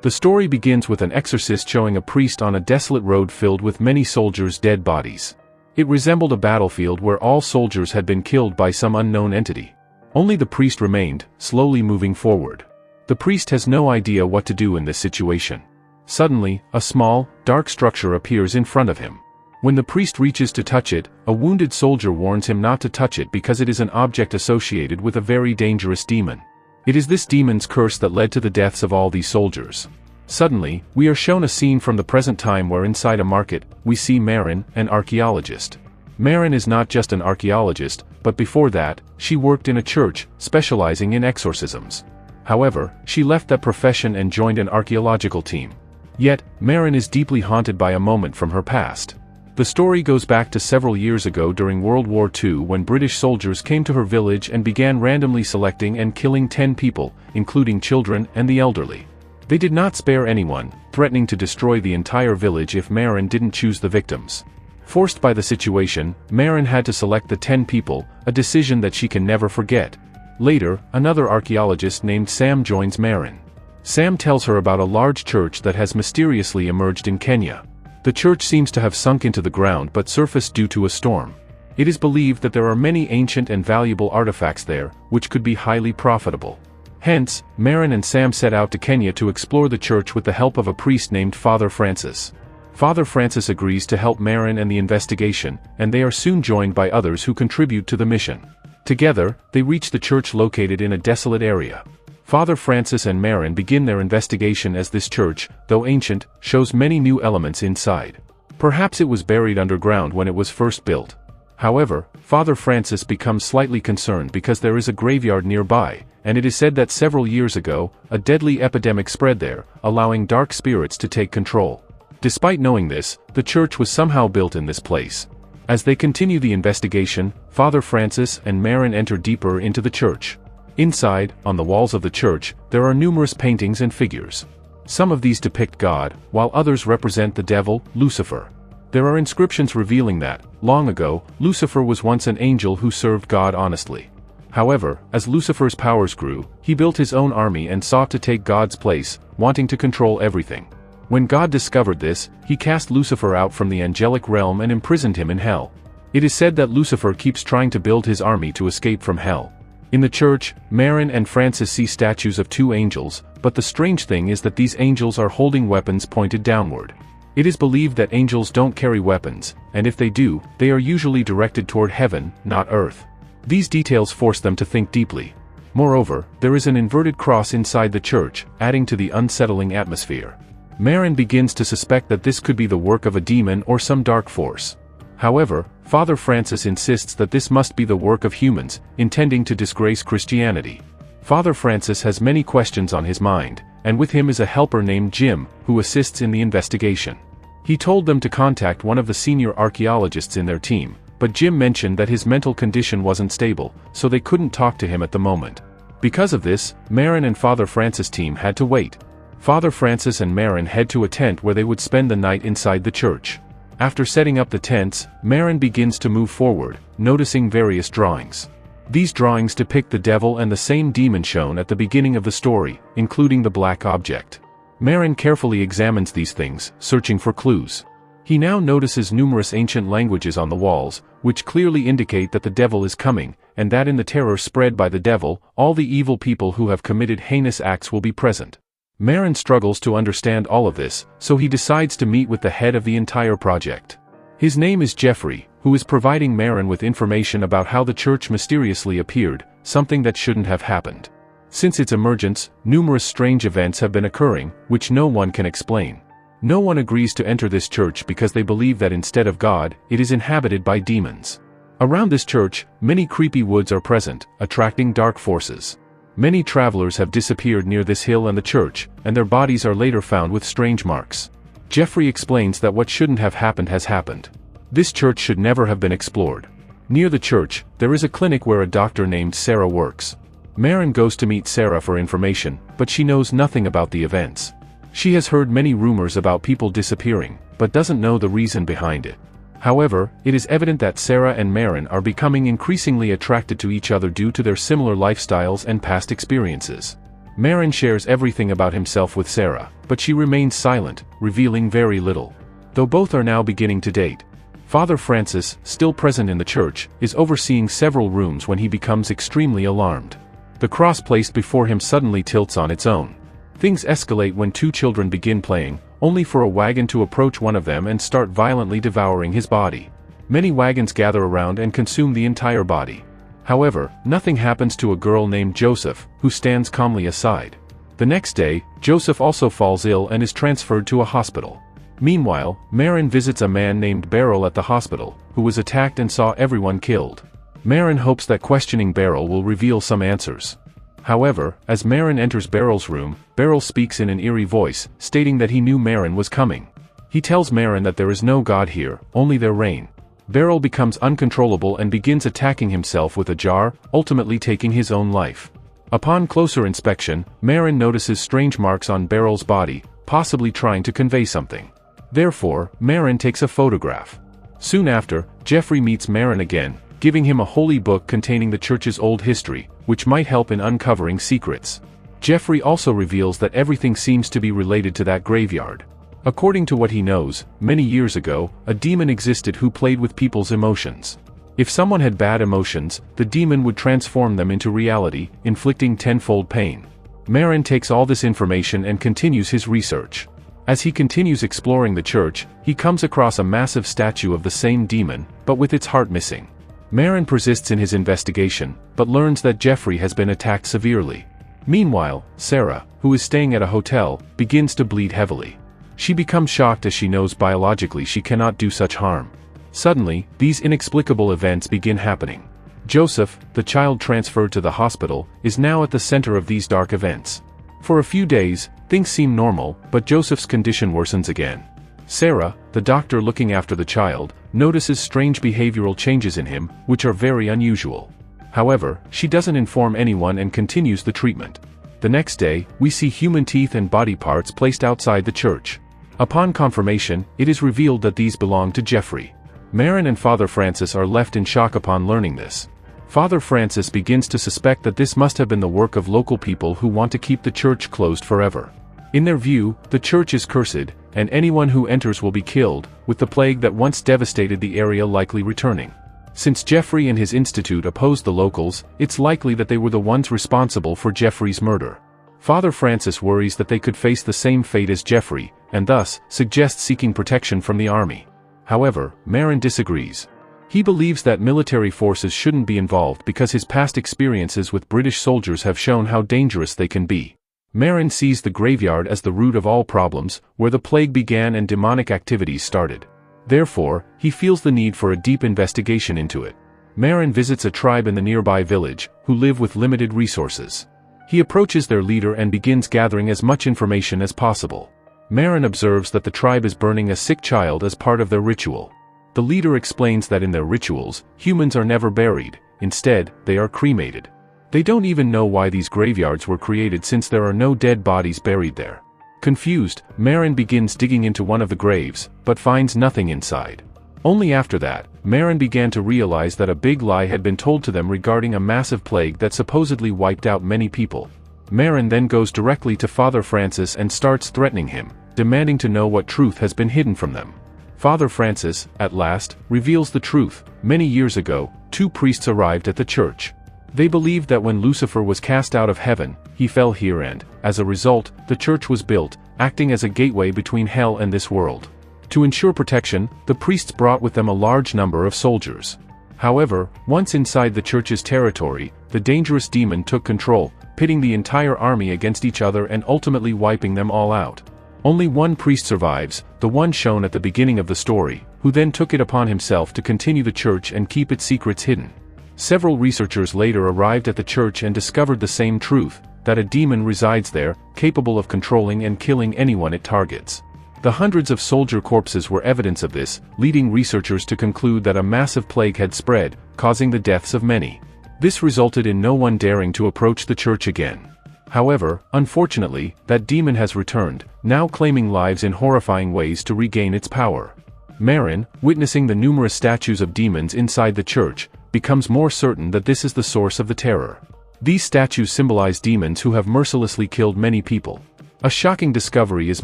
The story begins with an exorcist showing a priest on a desolate road filled with many soldiers' dead bodies. It resembled a battlefield where all soldiers had been killed by some unknown entity. Only the priest remained, slowly moving forward. The priest has no idea what to do in this situation. Suddenly, a small, dark structure appears in front of him. When the priest reaches to touch it, a wounded soldier warns him not to touch it because it is an object associated with a very dangerous demon. It is this demon's curse that led to the deaths of all these soldiers. Suddenly, we are shown a scene from the present time where inside a market, we see Marin, an archaeologist. Marin is not just an archaeologist, but before that, she worked in a church, specializing in exorcisms. However, she left that profession and joined an archaeological team. Yet, Marin is deeply haunted by a moment from her past. The story goes back to several years ago during World War II when British soldiers came to her village and began randomly selecting and killing 10 people, including children and the elderly. They did not spare anyone, threatening to destroy the entire village if Marin didn't choose the victims. Forced by the situation, Marin had to select the 10 people, a decision that she can never forget. Later, another archaeologist named Sam joins Marin. Sam tells her about a large church that has mysteriously emerged in Kenya. The church seems to have sunk into the ground but surfaced due to a storm. It is believed that there are many ancient and valuable artifacts there, which could be highly profitable. Hence, Marin and Sam set out to Kenya to explore the church with the help of a priest named Father Francis. Father Francis agrees to help Marin and the investigation, and they are soon joined by others who contribute to the mission. Together, they reach the church located in a desolate area. Father Francis and Marin begin their investigation as this church, though ancient, shows many new elements inside. Perhaps it was buried underground when it was first built. However, Father Francis becomes slightly concerned because there is a graveyard nearby, and it is said that several years ago, a deadly epidemic spread there, allowing dark spirits to take control. Despite knowing this, the church was somehow built in this place. As they continue the investigation, Father Francis and Marin enter deeper into the church. Inside, on the walls of the church, there are numerous paintings and figures. Some of these depict God, while others represent the devil, Lucifer. There are inscriptions revealing that, long ago, Lucifer was once an angel who served God honestly. However, as Lucifer's powers grew, he built his own army and sought to take God's place, wanting to control everything. When God discovered this, he cast Lucifer out from the angelic realm and imprisoned him in hell. It is said that Lucifer keeps trying to build his army to escape from hell. In the church, Marin and Francis see statues of 2 angels, but the strange thing is that these angels are holding weapons pointed downward. It is believed that angels don't carry weapons, and if they do, they are usually directed toward heaven, not earth. These details force them to think deeply. Moreover, there is an inverted cross inside the church, adding to the unsettling atmosphere. Marin begins to suspect that this could be the work of a demon or some dark force. However, Father Francis insists that this must be the work of humans, intending to disgrace Christianity. Father Francis has many questions on his mind, and with him is a helper named Jim, who assists in the investigation. He told them to contact one of the senior archaeologists in their team, but Jim mentioned that his mental condition wasn't stable, so they couldn't talk to him at the moment. Because of this, Marin and Father Francis' team had to wait. Father Francis and Marin head to a tent where they would spend the night inside the church. After setting up the tents, Marin begins to move forward, noticing various drawings. These drawings depict the devil and the same demon shown at the beginning of the story, including the black object. Marin carefully examines these things, searching for clues. He now notices numerous ancient languages on the walls, which clearly indicate that the devil is coming, and that in the terror spread by the devil, all the evil people who have committed heinous acts will be present. Marin struggles to understand all of this, so he decides to meet with the head of the entire project. His name is Jeffrey, who is providing Marin with information about how the church mysteriously appeared, something that shouldn't have happened. Since its emergence, numerous strange events have been occurring, which no one can explain. No one agrees to enter this church because they believe that instead of God, it is inhabited by demons. Around this church, many creepy woods are present, attracting dark forces. Many travelers have disappeared near this hill and the church, and their bodies are later found with strange marks. Jeffrey explains that what shouldn't have happened has happened. This church should never have been explored. Near the church, there is a clinic where a doctor named Sarah works. Marin goes to meet Sarah for information, but she knows nothing about the events. She has heard many rumors about people disappearing, but doesn't know the reason behind it. However, it is evident that Sarah and Marin are becoming increasingly attracted to each other due to their similar lifestyles and past experiences. Marin shares everything about himself with Sarah, but she remains silent, revealing very little. Though both are now beginning to date, Father Francis, still present in the church, is overseeing several rooms when he becomes extremely alarmed. The cross placed before him suddenly tilts on its own. Things escalate when two children begin playing, only for a wagon to approach one of them and start violently devouring his body. Many wagons gather around and consume the entire body. However, nothing happens to a girl named Joseph, who stands calmly aside. The next day, Joseph also falls ill and is transferred to a hospital. Meanwhile, Marin visits a man named Beryl at the hospital, who was attacked and saw everyone killed. Marin hopes that questioning Beryl will reveal some answers. However, as Marin enters Beryl's room, Beryl speaks in an eerie voice, stating that he knew Marin was coming. He tells Marin that there is no God here, only their reign. Beryl becomes uncontrollable and begins attacking himself with a jar, ultimately taking his own life. Upon closer inspection, Marin notices strange marks on Beryl's body, possibly trying to convey something. Therefore, Marin takes a photograph. Soon after, Jeffrey meets Marin again, giving him a holy book containing the church's old history, which might help in uncovering secrets. Jeffrey also reveals that everything seems to be related to that graveyard. According to what he knows, many years ago, a demon existed who played with people's emotions. If someone had bad emotions, the demon would transform them into reality, inflicting tenfold pain. Marin takes all this information and continues his research. As he continues exploring the church, he comes across a massive statue of the same demon, but with its heart missing. Marin persists in his investigation, but learns that Jeffrey has been attacked severely. Meanwhile, Sarah, who is staying at a hotel, begins to bleed heavily. She becomes shocked as she knows biologically she cannot do such harm. Suddenly, these inexplicable events begin happening. Joseph, the child transferred to the hospital, is now at the center of these dark events. For a few days, things seem normal, but Joseph's condition worsens again. Sarah, the doctor looking after the child, notices strange behavioral changes in him, which are very unusual. However, she doesn't inform anyone and continues the treatment. The next day, we see human teeth and body parts placed outside the church. Upon confirmation, it is revealed that these belong to Jeffrey. Marin and Father Francis are left in shock upon learning this. Father Francis begins to suspect that this must have been the work of local people who want to keep the church closed forever. In their view, the church is cursed, and anyone who enters will be killed, with the plague that once devastated the area likely returning. Since Jeffrey and his institute opposed the locals, it's likely that they were the ones responsible for Jeffrey's murder. Father Francis worries that they could face the same fate as Jeffrey, and thus, suggests seeking protection from the army. However, Marin disagrees. He believes that military forces shouldn't be involved because his past experiences with British soldiers have shown how dangerous they can be. Marin sees the graveyard as the root of all problems, where the plague began and demonic activities started. Therefore, he feels the need for a deep investigation into it. Marin visits a tribe in the nearby village, who live with limited resources. He approaches their leader and begins gathering as much information as possible. Marin observes that the tribe is burning a sick child as part of their ritual. The leader explains that in their rituals, humans are never buried, instead, they are cremated. They don't even know why these graveyards were created since there are no dead bodies buried there. Confused, Marin begins digging into one of the graves, but finds nothing inside. Only after that, Marin began to realize that a big lie had been told to them regarding a massive plague that supposedly wiped out many people. Marin then goes directly to Father Francis and starts threatening him, demanding to know what truth has been hidden from them. Father Francis, at last, reveals the truth. Many years ago, two priests arrived at the church. They believed that when Lucifer was cast out of heaven, he fell here and, as a result, the church was built, acting as a gateway between hell and this world. To ensure protection, the priests brought with them a large number of soldiers. However, once inside the church's territory, the dangerous demon took control, pitting the entire army against each other and ultimately wiping them all out. Only one priest survives, the one shown at the beginning of the story, who then took it upon himself to continue the church and keep its secrets hidden. Several researchers later arrived at the church and discovered the same truth, that a demon resides there, capable of controlling and killing anyone it targets. The hundreds of soldier corpses were evidence of this, leading researchers to conclude that a massive plague had spread, causing the deaths of many. This resulted in no one daring to approach the church again. However, unfortunately, that demon has returned, now claiming lives in horrifying ways to regain its power. Marin, witnessing the numerous statues of demons inside the church, becomes more certain that this is the source of the terror. These statues symbolize demons who have mercilessly killed many people. A shocking discovery is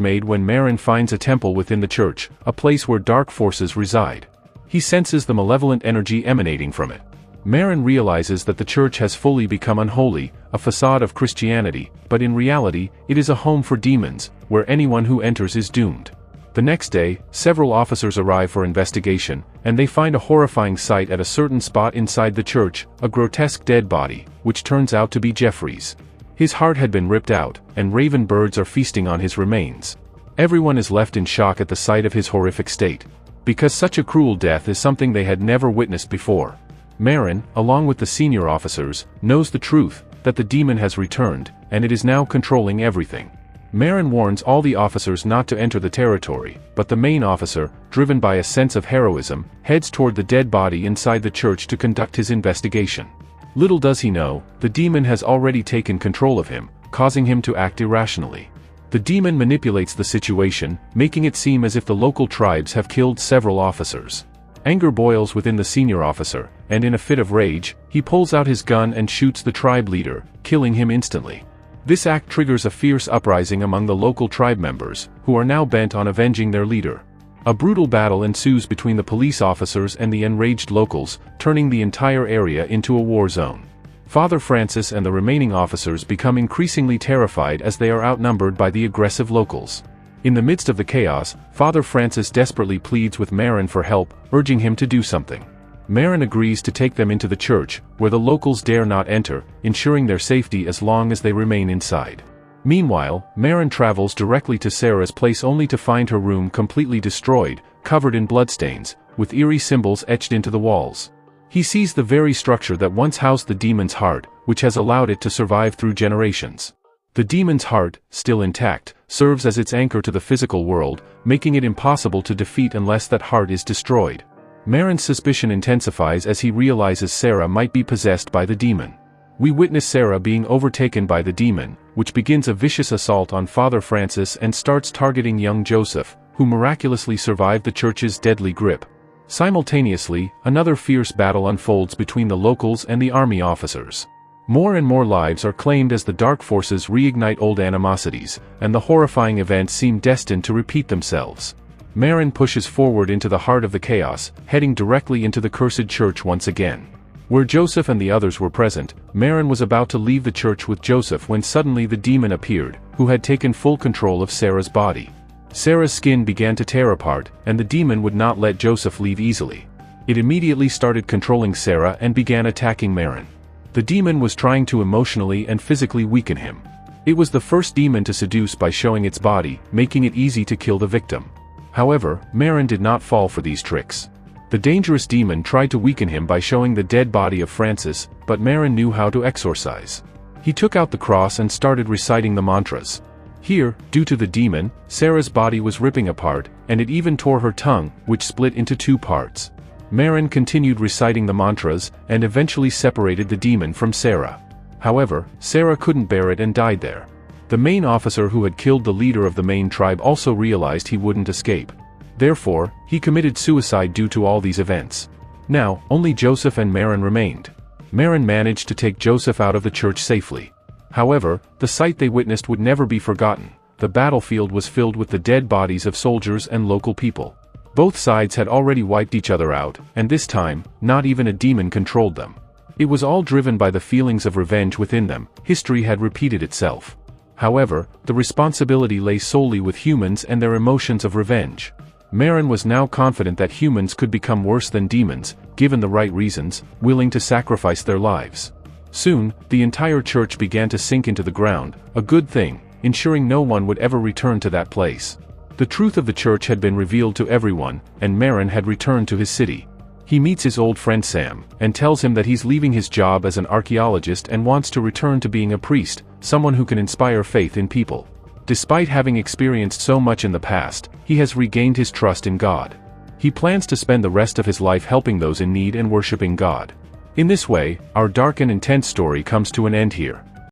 made when Marin finds a temple within the church, a place where dark forces reside. He senses the malevolent energy emanating from it. Marin realizes that the church has fully become unholy, a facade of Christianity, but in reality, it is a home for demons, where anyone who enters is doomed. The next day, several officers arrive for investigation, and they find a horrifying sight at a certain spot inside the church, a grotesque dead body, which turns out to be Jeffrey's. His heart had been ripped out, and raven birds are feasting on his remains. Everyone is left in shock at the sight of his horrific state, because such a cruel death is something they had never witnessed before. Marin, along with the senior officers, knows the truth, that the demon has returned, and it is now controlling everything. Marin warns all the officers not to enter the territory, but the main officer, driven by a sense of heroism, heads toward the dead body inside the church to conduct his investigation. Little does he know, the demon has already taken control of him, causing him to act irrationally. The demon manipulates the situation, making it seem as if the local tribes have killed several officers. Anger boils within the senior officer, and in a fit of rage, he pulls out his gun and shoots the tribe leader, killing him instantly. This act triggers a fierce uprising among the local tribe members, who are now bent on avenging their leader. A brutal battle ensues between the police officers and the enraged locals, turning the entire area into a war zone. Father Francis and the remaining officers become increasingly terrified as they are outnumbered by the aggressive locals. In the midst of the chaos, Father Francis desperately pleads with Marin for help, urging him to do something. Marin agrees to take them into the church, where the locals dare not enter, ensuring their safety as long as they remain inside. Meanwhile, Marin travels directly to Sarah's place only to find her room completely destroyed, covered in bloodstains, with eerie symbols etched into the walls. He sees the very structure that once housed the demon's heart, which has allowed it to survive through generations. The demon's heart, still intact, serves as its anchor to the physical world, making it impossible to defeat unless that heart is destroyed. Marin's suspicion intensifies as he realizes Sarah might be possessed by the demon. We witness Sarah being overtaken by the demon, which begins a vicious assault on Father Francis and starts targeting young Joseph, who miraculously survived the church's deadly grip. Simultaneously, another fierce battle unfolds between the locals and the army officers. More and more lives are claimed as the dark forces reignite old animosities, and the horrifying events seem destined to repeat themselves. Marin pushes forward into the heart of the chaos, heading directly into the cursed church once again. Where Joseph and the others were present, Marin was about to leave the church with Joseph when suddenly the demon appeared, who had taken full control of Sarah's body. Sarah's skin began to tear apart, and the demon would not let Joseph leave easily. It immediately started controlling Sarah and began attacking Marin. The demon was trying to emotionally and physically weaken him. It was the first demon to seduce by showing its body, making it easy to kill the victim. However, Marin did not fall for these tricks. The dangerous demon tried to weaken him by showing the dead body of Francis, but Marin knew how to exorcise. He took out the cross and started reciting the mantras. Here, due to the demon, Sarah's body was ripping apart, and it even tore her tongue, which split into two parts. Marin continued reciting the mantras, and eventually separated the demon from Sarah. However, Sarah couldn't bear it and died there. The main officer who had killed the leader of the main tribe also realized he wouldn't escape. Therefore, he committed suicide due to all these events. Now, only Joseph and Marin remained. Marin managed to take Joseph out of the church safely. However, the sight they witnessed would never be forgotten. The battlefield was filled with the dead bodies of soldiers and local people. Both sides had already wiped each other out, and this time, not even a demon controlled them. It was all driven by the feelings of revenge within them. History had repeated itself. However, the responsibility lay solely with humans and their emotions of revenge. Marin was now confident that humans could become worse than demons, given the right reasons, willing to sacrifice their lives. Soon, the entire church began to sink into the ground, a good thing, ensuring no one would ever return to that place. The truth of the church had been revealed to everyone, and Marin had returned to his city. He meets his old friend Sam, and tells him that he's leaving his job as an archaeologist and wants to return to being a priest, someone who can inspire faith in people. Despite having experienced so much in the past, he has regained his trust in God. He plans to spend the rest of his life helping those in need and worshiping God. In this way, our dark and intense story comes to an end here.